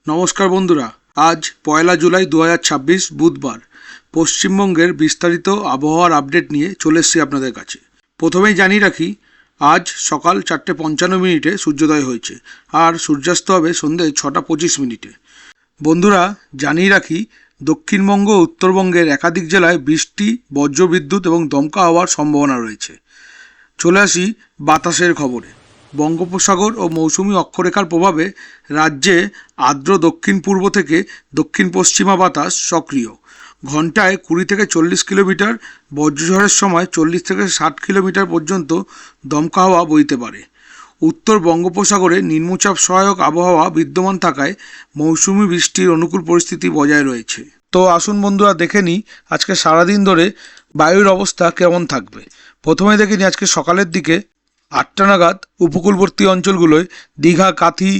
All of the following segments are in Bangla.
নমস্কার বন্ধুরা, আজ 1 জুলাই 2026 বুধবার। পশ্চিমবঙ্গের বিস্তারিত আবহাওয়ার আপডেট নিয়ে চলে এসেছি আপনাদের কাছে। প্রথমেই জানিয়ে রাখি, আজ সকাল 4:55 সূর্যোদয় হয়েছে আর সূর্যাস্ত হবে সন্ধ্যে 6:25। বন্ধুরা জানিয়ে রাখি, দক্ষিণবঙ্গ ও উত্তরবঙ্গের একাধিক জেলায় বৃষ্টি, বজ্রবিদ্যুৎ এবং দমকা হওয়ার সম্ভাবনা রয়েছে। চলে আসি বাতাসের খবরে। বঙ্গোপসাগর ও মৌসুমি অক্ষরেখার প্রভাবে রাজ্যে আর্দ্র দক্ষিণ পূর্ব থেকে দক্ষিণ পশ্চিমা বাতাস সক্রিয়। ঘন্টায় 20 থেকে 40 কিলোমিটার, বজ্রঝড়ের সময় 40 থেকে 60 কিলোমিটার পর্যন্ত দমকা হাওয়া বইতে পারে। উত্তর বঙ্গোপসাগরে নিম্নচাপ সহায়ক আবহাওয়া বিদ্যমান থাকায় মৌসুমি বৃষ্টির অনুকূল পরিস্থিতি বজায় রয়েছে। তো আসুন বন্ধুরা দেখে নিই আজকে সারাদিন ধরে বায়ুর অবস্থা কেমন থাকবে। প্রথমে দেখে নিই আজকে সকালের দিকে 8টা নাগাদ উপকূলবর্তী অঞ্চলগুলোয় দীঘা, কাথি,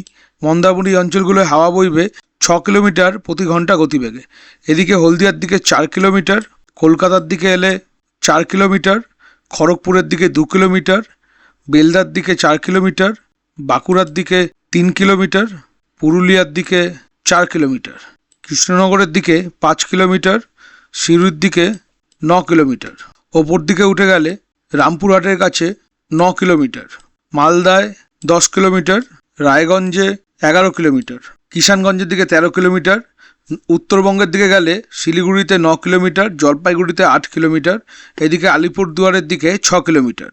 মন্দারমণি অঞ্চলগুলোয় হাওয়া বইবে 6 কিলোমিটার প্রতি ঘন্টা গতিবেগে। এদিকে হলদিয়ার দিকে 4 কিলোমিটার, কলকাতার দিকে এলে 4 কিলোমিটার, খড়গপুরের দিকে 2 কিলোমিটার, বেলদার দিকে 4 কিলোমিটার, বাঁকুড়ার দিকে 3 কিলোমিটার, পুরুলিয়ার দিকে 4 কিলোমিটার, কৃষ্ণনগরের দিকে 5 কিলোমিটার, সিউড়ির দিকে 9 কিলোমিটার। ওপর দিকে উঠে গেলে রামপুরহাটের কাছে 9 কিলোমিটার, মালদায় 10 কিলোমিটার, রায়গঞ্জে 11 কিলোমিটার, কিষানগঞ্জের দিকে 13 কিলোমিটার। উত্তরবঙ্গের দিকে গেলে শিলিগুড়িতে 9 কিলোমিটার, জলপাইগুড়িতে 8 কিলোমিটার, এদিকে আলিপুরদুয়ারের দিকে 6 কিলোমিটার,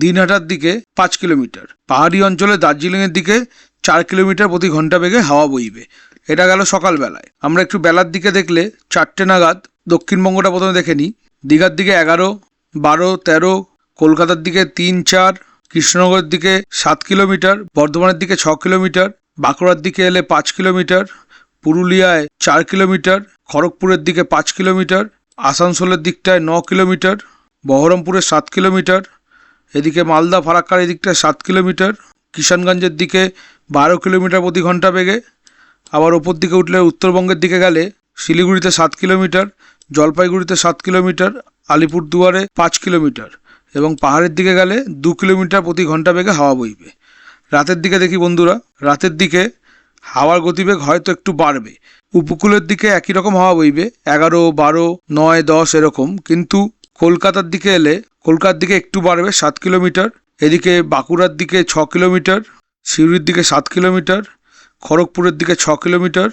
দিনহাটার দিকে 5 কিলোমিটার। পাহাড়ি অঞ্চলে দার্জিলিংয়ের দিকে 4 কিলোমিটার প্রতি ঘন্টা বেগে হাওয়া বইবে। এটা গেল সকালবেলায়। আমরা একটু বেলার দিকে দেখলে 4টে নাগাদ দক্ষিণবঙ্গটা প্রথমে দেখে নিই। দীঘার দিকে 11, 12, 13, কলকাতার দিকে 3, 4, কৃষ্ণনগরের দিকে 7 কিলোমিটার, বর্ধমানের দিকে 6 কিলোমিটার, বাঁকুড়ার দিকে এলে 5 কিলোমিটার, পুরুলিয়ায় 4 কিলোমিটার, খড়গপুরের দিকে 5 কিলোমিটার, আসানসোলের দিকটায় 9 কিলোমিটার, বহরমপুরে 7 কিলোমিটার, এদিকে মালদা ফারাক্কার এদিকটায় 7 কিলোমিটার, কিষানগঞ্জের দিকে 12 কিলোমিটার প্রতি ঘন্টা বেগে। আবার ওপর দিকে উঠলে উত্তরবঙ্গের দিকে গেলে শিলিগুড়িতে 7 কিলোমিটার, জলপাইগুড়িতে 7 কিলোমিটার, আলিপুরদুয়ারে 5 কিলোমিটার এবং পাহাড়ের দিকে গেলে 2 কিলোমিটার প্রতি ঘন্টা বেগে হাওয়া বইবে। রাতের দিকে দেখি বন্ধুরা, রাতের দিকে হাওয়ার গতিবেগ হয়তো একটু বাড়বে। উপকূলের দিকে একই রকম হাওয়া বইবে 11, 12, 9, 10 এরকম, কিন্তু কলকাতার দিকে এলে কলকাতার দিকে একটু বাড়বে 7 কিলোমিটার, এদিকে বাঁকুড়ার দিকে 6 কিলোমিটার, সিউড়ির দিকে 7 কিলোমিটার, খড়গপুরের দিকে 6 কিলোমিটার,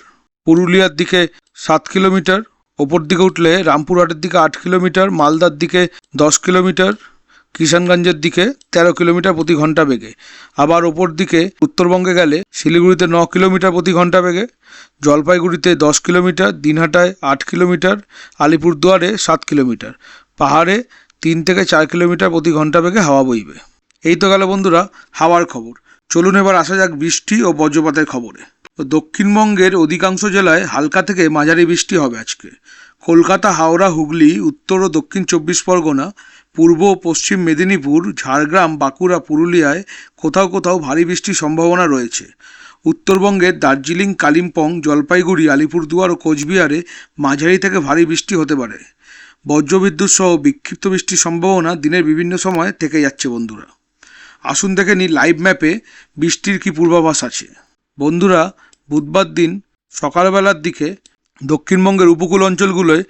পুরুলিয়ার দিকে 7 কিলোমিটার, ওপর দিকে উঠলে রামপুরহাটের দিকে 8 কিলোমিটার, মালদার দিকে 10 কিলোমিটার, কিষানগঞ্জের দিকে 13 কিলোমিটার প্রতি ঘন্টা বেগে। আবার ওপর দিকে উত্তরবঙ্গে গেলে শিলিগুড়িতে 9 কিলোমিটার প্রতি ঘন্টা বেগে, জলপাইগুড়িতে 10 কিলোমিটার, দিনহাটায় 8 কিলোমিটার, আলিপুরদুয়ারে 7 কিলোমিটার, পাহাড়ে 3 থেকে 4 কিলোমিটার প্রতি ঘন্টা বেগে হাওয়া বইবে। এই তো গেল বন্ধুরা হাওয়ার খবর। চলুন এবার আসা যাক বৃষ্টি ও বজ্রপাতের খবরে। তো দক্ষিণবঙ্গের অধিকাংশ জেলায় হালকা থেকে মাঝারি বৃষ্টি হবে আজকে। কলকাতা, হাওড়া, হুগলি, উত্তর ও দক্ষিণ 24 পরগনা, পূর্ব ও পশ্চিম মেদিনীপুর, ঝাড়গ্রাম, বাঁকুড়া, পুরুলিয়ায় কোথাও কোথাও ভারী বৃষ্টির সম্ভাবনা রয়েছে। উত্তরবঙ্গের দার্জিলিং, কালিম্পং, জলপাইগুড়ি, আলিপুরদুয়ার ও কোচবিহারে মাঝারি থেকে ভারী বৃষ্টি হতে পারে। বজ্রবিদ্যুৎ সহ বিক্ষিপ্ত বৃষ্টির সম্ভাবনা দিনের বিভিন্ন সময় থেকে যাচ্ছে বন্ধুরা। আসুন দেখে নিই লাইভ ম্যাপে বৃষ্টির কি পূর্বাভাস আছে। বন্ধুরা, বুধবার দিন সকালবেলার দিকে দক্ষিণবঙ্গের উপকূল অঞ্চলগুলোয়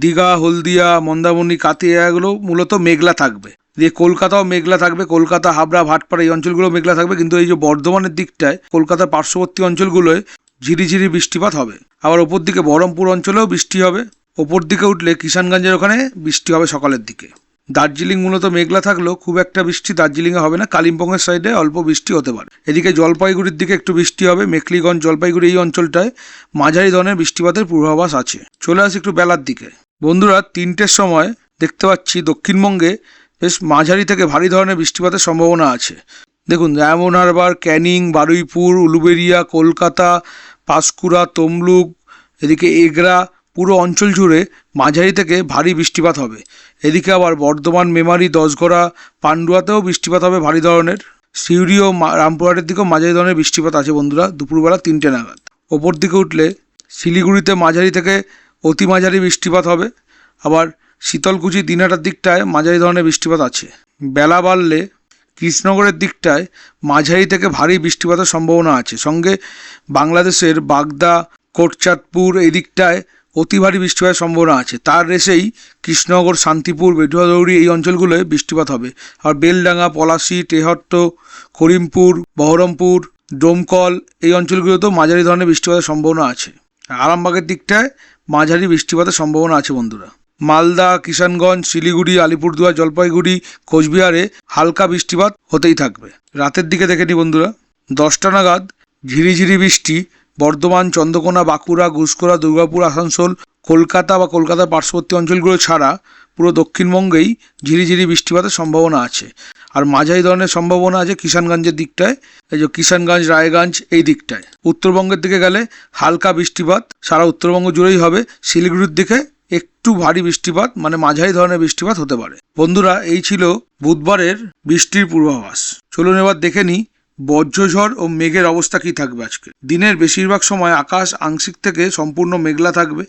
দীঘা, হলদিয়া, মন্দারমণি, কাথি এগুলো মূলত মেঘলা থাকবে। দিয়ে কলকাতাও মেঘলা থাকবে, কলকাতা, হাবড়া, ভাটপাড়া এই অঞ্চলগুলো মেঘলা থাকবে, কিন্তু এই যে বর্ধমানের দিকটায় কলকাতার পার্শ্ববর্তী অঞ্চলগুলোয় ঝিরিঝিরি বৃষ্টিপাত হবে। আবার ওপর দিকে বহরমপুর অঞ্চলেও বৃষ্টি হবে। ওপর দিকে উঠলে কিষানগঞ্জের ওখানে বৃষ্টি হবে সকালের দিকে। দার্জিলিং মূলত মেঘলা থাকলেও খুব একটা বৃষ্টি দার্জিলিংয়ে হবে না, কালিম্পংয়ের সাইডে অল্প বৃষ্টি হতে পারে। এদিকে জলপাইগুড়ির দিকে একটু বৃষ্টি হবে, মেখলিগঞ্জ, জলপাইগুড়ি এই অঞ্চলটায় মাঝারি ধরনের বৃষ্টিপাতের পূর্বাভাস আছে। চলে আসি একটু বেলার দিকে। বন্ধুরা, 3টের সময় দেখতে পাচ্ছি দক্ষিণবঙ্গে বেশ মাঝারি থেকে ভারী ধরনের বৃষ্টিপাতের সম্ভাবনা আছে। দেখুন, ডায়মন্ড হারবার, ক্যানিং, বারুইপুর, উলুবেড়িয়া, কলকাতা, পাঁশকুড়া, তমলুক, এদিকে এগরা পুরো অঞ্চল জুড়ে মাঝারি থেকে ভারী বৃষ্টিপাত হবে। এদিকে আবার বর্ধমান, মেমারি, দশগড়া, পান্ডুয়াতেও বৃষ্টিপাত হবে ভারী ধরনের। সিউড়ি ও রামপুরহাটের দিকেও মাঝারি ধরনের বৃষ্টিপাত আছে বন্ধুরা দুপুরবেলা 3টে নাগাদ। ওপর দিকে উঠলে শিলিগুড়িতে মাঝারি থেকে অতি মাঝারি বৃষ্টিপাত হবে। আবার শীতলকুচি, দিনহাটার দিকটায় মাঝারি ধরনের বৃষ্টিপাত আছে। বেলা বাড়লে কৃষ্ণনগরের দিকটায় মাঝারি থেকে ভারী বৃষ্টিপাতের সম্ভাবনা আছে। সঙ্গে বাংলাদেশের বাগদা, কোটচাঁদপুর এই দিকটায় অতি ভারী বৃষ্টিপাতের সম্ভাবনা আছে। তার রেসেই কৃষ্ণনগর, শান্তিপুর, বেটুয়াদৌড়ি এই অঞ্চলগুলোয় বৃষ্টিপাত হবে। আর বেলডাঙ্গা, পলাশী, টেহট্ট, করিমপুর, বহরমপুর, ডোমকল এই অঞ্চলগুলোতেও মাঝারি ধরনের বৃষ্টিপাতের সম্ভাবনা আছে। আরামবাগের দিকটায় মাঝারি বৃষ্টিপাতের সম্ভাবনা আছে বন্ধুরা। মালদা, কিষানগঞ্জ, শিলিগুড়ি, আলিপুরদুয়ার, জলপাইগুড়ি, কোচবিহারে হালকা বৃষ্টিপাত হতেই থাকবে। রাতের দিকে দেখে নি বন্ধুরা, 10টা নাগাদ ঝিরিঝিরি বৃষ্টি বর্ধমান, চন্দ্রকোনা, বাঁকুড়া, গুসকরা, দুর্গাপুর, আসানসোল, কলকাতা বা কলকাতার পার্শ্ববর্তী অঞ্চলগুলো ছাড়া পুরো দক্ষিণবঙ্গেই ঝিরিঝিরি বৃষ্টিপাতের সম্ভাবনা আছে। আর মাঝারি ধরনের সম্ভাবনা আছে কিষানগঞ্জের দিকটায়, এই যে কিষানগঞ্জ, রায়গঞ্জ এই দিকটায়। উত্তরবঙ্গের দিকে গেলে হালকা বৃষ্টিপাত সারা উত্তরবঙ্গ জুড়েই হবে। শিলিগুড়ির দিকে একটু ভারী বৃষ্টিপাত মানে মাঝারি ধরনের বৃষ্টিপাত হতে পারে। বন্ধুরা, এই ছিল বুধবারের বৃষ্টির পূর্বাভাস। চলুন এবার দেখে নিই বজ্রঝড় ও মেঘের অবস্থা কী থাকবে আজকে। দিনের বেশিরভাগ সময় আকাশ আংশিক থেকে সম্পূর্ণ মেঘলা থাকবে।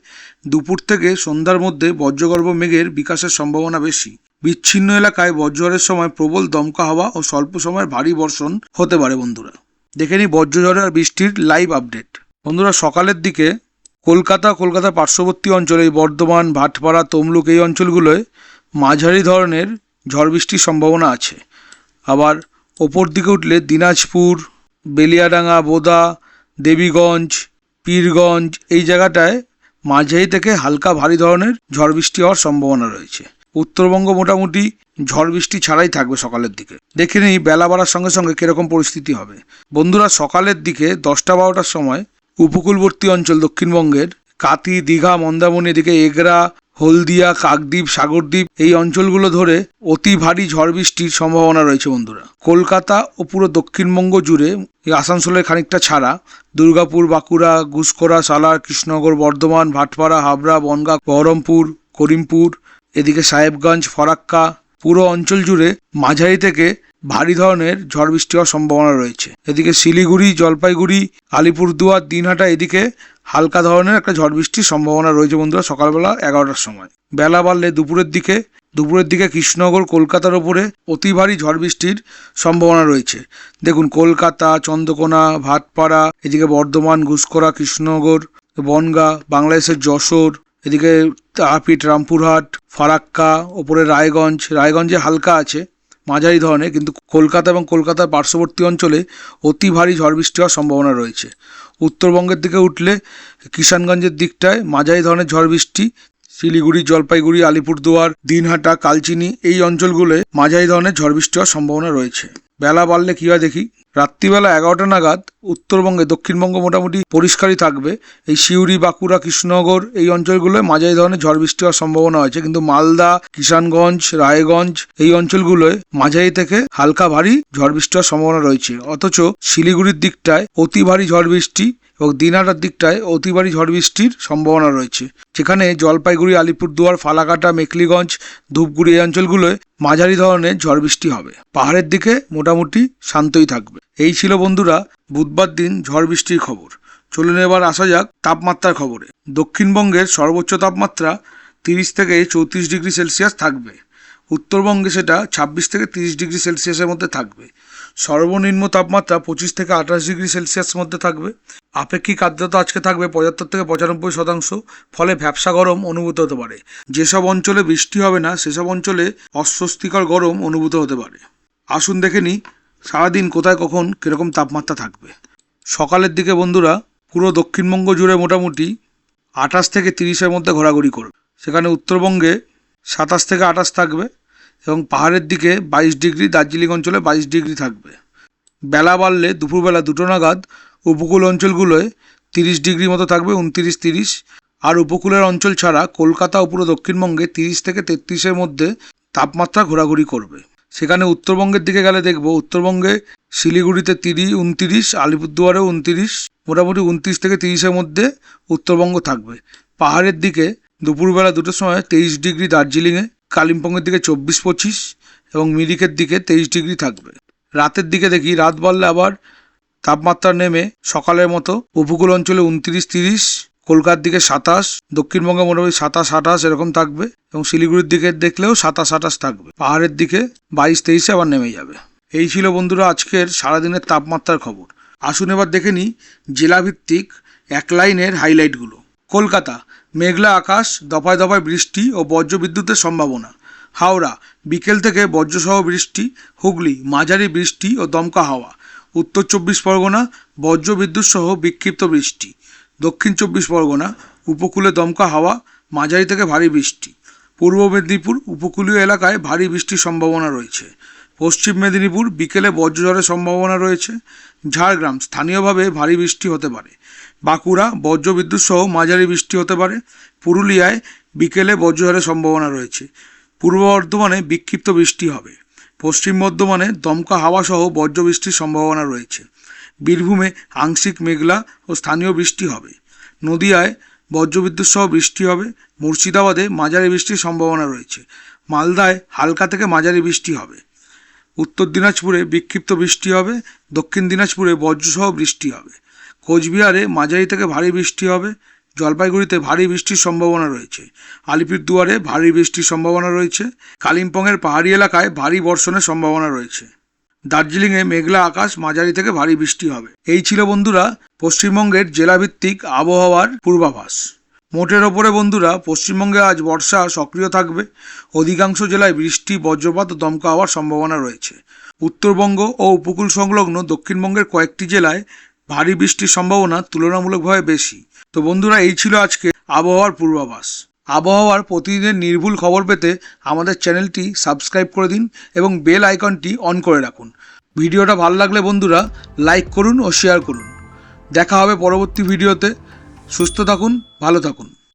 দুপুর থেকে সন্ধ্যার মধ্যে বজ্রগর্ভ মেঘের বিকাশের সম্ভাবনা বেশি। বিচ্ছিন্ন এলাকায় বজ্রঝড়ের সময় প্রবল দমকা হাওয়া ও স্বল্প সময়ের ভারী বর্ষণ হতে পারে। বন্ধুরা, দেখে নিই বজ্রঝড় আর বৃষ্টির লাইভ আপডেট। বন্ধুরা, সকালের দিকে কলকাতার পার্শ্ববর্তী অঞ্চলে বর্ধমান, ভাটপাড়া, তমলুক এই অঞ্চলগুলোয় মাঝারি ধরনের ঝড় বৃষ্টির সম্ভাবনা আছে। আবার ওপর দিকে উঠলে দিনাজপুর, বেলিয়াডাঙ্গা, বোদা, দেবীগঞ্জ, পীরগঞ্জ এই জায়গাটায় মাঝারি থেকে হালকা ভারী ধরনের ঝড় বৃষ্টি হওয়ার সম্ভাবনা রয়েছে। উত্তরবঙ্গ মোটামুটি ঝড় বৃষ্টি ছাড়াই থাকবে সকালের দিকে। দেখে নিই বেলা বাড়ার সঙ্গে সঙ্গে কীরকম পরিস্থিতি হবে। বন্ধুরা, সকালের দিকে 10টা-12টার সময় উপকূলবর্তী অঞ্চল দক্ষিণবঙ্গের কাতি, দীঘা, মন্দারমণি, এদিকে এগরা, হলদিয়া, কাকদ্বীপ, সাগরদ্বীপ এই অঞ্চলগুলো ধরে অতি ভারী ঝড় বৃষ্টির সম্ভাবনা রয়েছে। বন্ধুরা, কলকাতা ও পুরো দক্ষিণবঙ্গ জুড়ে আসানসোলের খানিকটা ছাড়া দুর্গাপুর, বাঁকুড়া, গুসকরা, সালার, কৃষ্ণনগর, বর্ধমান, ভাটপাড়া, হাবড়া, বনগাঁ, বহরমপুর, করিমপুর, এদিকে সাহেবগঞ্জ, ফরাক্কা পুরো অঞ্চল জুড়ে মাঝারি থেকে ভারী ধরনের ঝড় বৃষ্টি হওয়ার সম্ভাবনা রয়েছে। এদিকে শিলিগুড়ি, জলপাইগুড়ি, আলিপুরদুয়ার, দিনহাটা এদিকে হালকা ধরনের একটা ঝড় বৃষ্টির সম্ভাবনা রয়েছে বন্ধুরা সকালবেলা 11টার সময়। বেলা বাড়লে দুপুরের দিকে কৃষ্ণনগর, কলকাতার ওপরে অতি ভারী ঝড় বৃষ্টির সম্ভাবনা রয়েছে। দেখুন, কলকাতা, চন্দ্রকোনা, ভাটপাড়া, এদিকে বর্ধমান, গুসকরা, কৃষ্ণনগর, বনগাঁ, বাংলাদেশের যশোর, এদিকে তারাপীঠ, রামপুরহাট, ফারাক্কা, ওপরে রায়গঞ্জে হালকা আছে মাঝারি ধরনের, কিন্তু কলকাতা এবং কলকাতার পার্শ্ববর্তী অঞ্চলে অতি ভারী ঝড় বৃষ্টি হওয়ার সম্ভাবনা রয়েছে। উত্তরবঙ্গের দিকে উঠলে কিষানগঞ্জের দিকটায় মাঝারি ধরনের ঝড় বৃষ্টি, শিলিগুড়ি, জলপাইগুড়ি, আলিপুরদুয়ার, দিনহাটা, কালচিনি এই অঞ্চলগুলোয় মাঝারি ধরনের ঝড় বৃষ্টি হওয়ার সম্ভাবনা রয়েছে। বেলা বাড়লে কী হয় দেখি, রাত্রিবেলা 11টা নাগাদ উত্তরবঙ্গে দক্ষিণবঙ্গ মোটামুটি পরিষ্কারই থাকবে। এই সিউড়ি, বাঁকুড়া, কৃষ্ণনগর এই অঞ্চলগুলোয় মাঝারি ধরনের ঝড় বৃষ্টি হওয়ার সম্ভাবনা আছে, কিন্তু মালদা, কিষানগঞ্জ, রায়গঞ্জ এই অঞ্চলগুলোয় মাঝারি থেকে হালকা ভারী ঝড় বৃষ্টি হওয়ার সম্ভাবনা রয়েছে। অথচ শিলিগুড়ির দিকটায় অতি ভারী ঝড় বৃষ্টি এবং দিনহাটার দিকটায় অতি ভারী ঝড় বৃষ্টির সম্ভাবনা রয়েছে, যেখানে জলপাইগুড়ি, আলিপুরদুয়ার, ফালাকাটা, মেখলিগঞ্জ, ধূপগুড়ি এই অঞ্চলগুলোয় মাঝারি ধরনের ঝড় বৃষ্টি হবে। পাহাড়ের দিকে মোটামুটি শান্তই থাকবে। এই ছিল বন্ধুরা বুধবার দিন ঝড় বৃষ্টির খবর। চলুন এবার আসা যাক তাপমাত্রার খবরে। দক্ষিণবঙ্গের সর্বোচ্চ তাপমাত্রা 30 থেকে 34 ডিগ্রি সেলসিয়াস থাকবে। উত্তরবঙ্গে সেটা 26 থেকে 30 ডিগ্রি সেলসিয়াসের মধ্যে থাকবে। সর্বনিম্ন তাপমাত্রা 25 থেকে 28 ডিগ্রি সেলসিয়াসের মধ্যে থাকবে। আপেক্ষিক আর্দ্রতা আজকে থাকবে 75 থেকে 95%, ফলে ভ্যাপসা গরম অনুভূত হতে পারে। যেসব অঞ্চলে বৃষ্টি হবে না সেসব অঞ্চলে অস্বস্তিকর গরম অনুভূত হতে পারে। আসুন দেখে নিই সারাদিন কোথায় কখন কীরকম তাপমাত্রা থাকবে। সকালের দিকে বন্ধুরা পুরো দক্ষিণবঙ্গ জুড়ে মোটামুটি 28 থেকে 30-এর মধ্যে ঘোরাঘুরি করবে। সেখানে উত্তরবঙ্গে 27 থেকে 28 থাকবে এবং পাহাড়ের দিকে 22 ডিগ্রি, দার্জিলিং অঞ্চলে 22 ডিগ্রি থাকবে। বেলা বাড়লে দুপুরবেলা 2টো নাগাদ উপকূল অঞ্চলগুলোয় 30 ডিগ্রি মতো থাকবে, 29-30। আর উপকূলের অঞ্চল ছাড়া কলকাতা ও পুরো দক্ষিণবঙ্গে 30 থেকে 33-এর মধ্যে তাপমাত্রা ঘোরাঘুরি করবে। সেখানে উত্তরবঙ্গের দিকে গেলে দেখব উত্তরবঙ্গে শিলিগুড়িতে 30, 29, আলিপুরদুয়ারেও 29, মোটামুটি 29 থেকে 30-এর মধ্যে উত্তরবঙ্গ থাকবে। পাহাড়ের দিকে দুপুরবেলা 2টোর সময় 23 ডিগ্রি দার্জিলিংয়ে, কালিম্পংয়ের দিকে 24-25 এবং মিরিকের দিকে 23 ডিগ্রি থাকবে। রাতের দিকে দেখি রাত বাড়লে আবার তাপমাত্রা নেমে সকালের মতো উপকূল অঞ্চলে 29-30, কলকাতার দিকে 27, দক্ষিণবঙ্গে মোটামুটি 27-28 এরকম থাকবে এবং শিলিগুড়ির দিকে দেখলেও 27-28 থাকবে। পাহাড়ের দিকে 22-23-এ আবার নেমে যাবে। এই ছিল বন্ধুরা আজকের সারাদিনের তাপমাত্রার খবর। আসুন এবার দেখে নিই জেলাভিত্তিক এক লাইনের হাইলাইটগুলো। কলকাতা, মেঘলা আকাশ, দফায় দফায় বৃষ্টি ও বজ্রবিদ্যুতের সম্ভাবনা। হাওড়া, বিকেল থেকে বজ্রসহ বৃষ্টি। হুগলি, মাঝারি বৃষ্টি ও দমকা হাওয়া। উত্তর 24 পরগনা, বজ্রবিদ্যুৎ সহ বিক্ষিপ্ত বৃষ্টি। দক্ষিণ 24 পরগনা, উপকূলে দমকা হাওয়া, মাঝারি থেকে ভারী বৃষ্টি। পূর্ব মেদিনীপুর, উপকূলীয় এলাকায় ভারী বৃষ্টির সম্ভাবনা রয়েছে। পশ্চিম মেদিনীপুর, বিকেলে বজ্রঝড়ের সম্ভাবনা রয়েছে। ঝাড়গ্রাম, স্থানীয়ভাবে ভারী বৃষ্টি হতে পারে। বাঁকুড়া, বজ্রবিদ্যুৎ সহ মাঝারি বৃষ্টি হতে পারে। পুরুলিয়ায় বিকেলে বজ্রঝড়ের সম্ভাবনা রয়েছে। পূর্ব বর্ধমানে বিক্ষিপ্ত বৃষ্টি হবে। পশ্চিম বর্ধমানে দমকা হাওয়া সহ বজ্রবৃষ্টির সম্ভাবনা রয়েছে। বীরভূমে আংশিক মেঘলা ও স্থানীয় বৃষ্টি হবে। নদিয়ায় বজ্রবিদ্যুৎ সহ বৃষ্টি হবে। মুর্শিদাবাদে মাঝারি বৃষ্টির সম্ভাবনা রয়েছে। মালদায় হালকা থেকে মাঝারি বৃষ্টি হবে। উত্তর দিনাজপুরে বিক্ষিপ্ত বৃষ্টি হবে। দক্ষিণ দিনাজপুরে বজ্রসহ বৃষ্টি হবে। কোচবিহারে মাঝারি থেকে ভারী বৃষ্টি হবে। জলপাইগুড়িতে ভারী বৃষ্টির সম্ভাবনা রয়েছে। আলিপুরদুয়ারে ভারী বৃষ্টির সম্ভাবনা রয়েছে। কালিম্পংয়ের পাহাড়ি এলাকায় ভারী বর্ষণের সম্ভাবনা রয়েছে। দার্জিলিংয়ে মেঘলা আকাশ, মাঝারি থেকে ভারী বৃষ্টি হবে। এই ছিল বন্ধুরা পশ্চিমবঙ্গের জেলাভিত্তিক আবহাওয়ার পূর্বাভাস। মোটের ওপরে বন্ধুরা পশ্চিমবঙ্গে আজ বর্ষা সক্রিয় থাকবে। অধিকাংশ জেলায় বৃষ্টি, বজ্রপাত ও দমকা হওয়ার সম্ভাবনা রয়েছে। উত্তরবঙ্গ ও উপকূল সংলগ্ন দক্ষিণবঙ্গের কয়েকটি জেলায় ভারী বৃষ্টির সম্ভাবনা তুলনামূলকভাবে বেশি। তো বন্ধুরা, এই ছিল আজকে আবহাওয়ার পূর্বাভাস। আবহাওয়ার প্রতিদিনের নির্ভুল খবর পেতে আমাদের চ্যানেলটি সাবস্ক্রাইব করে দিন এবং বেল আইকনটি অন করে রাখুন। ভিডিওটা ভালো লাগলে বন্ধুরা লাইক করুন ও শেয়ার করুন। দেখা হবে পরবর্তী ভিডিওতে। সুস্থ থাকুন, ভালো থাকুন।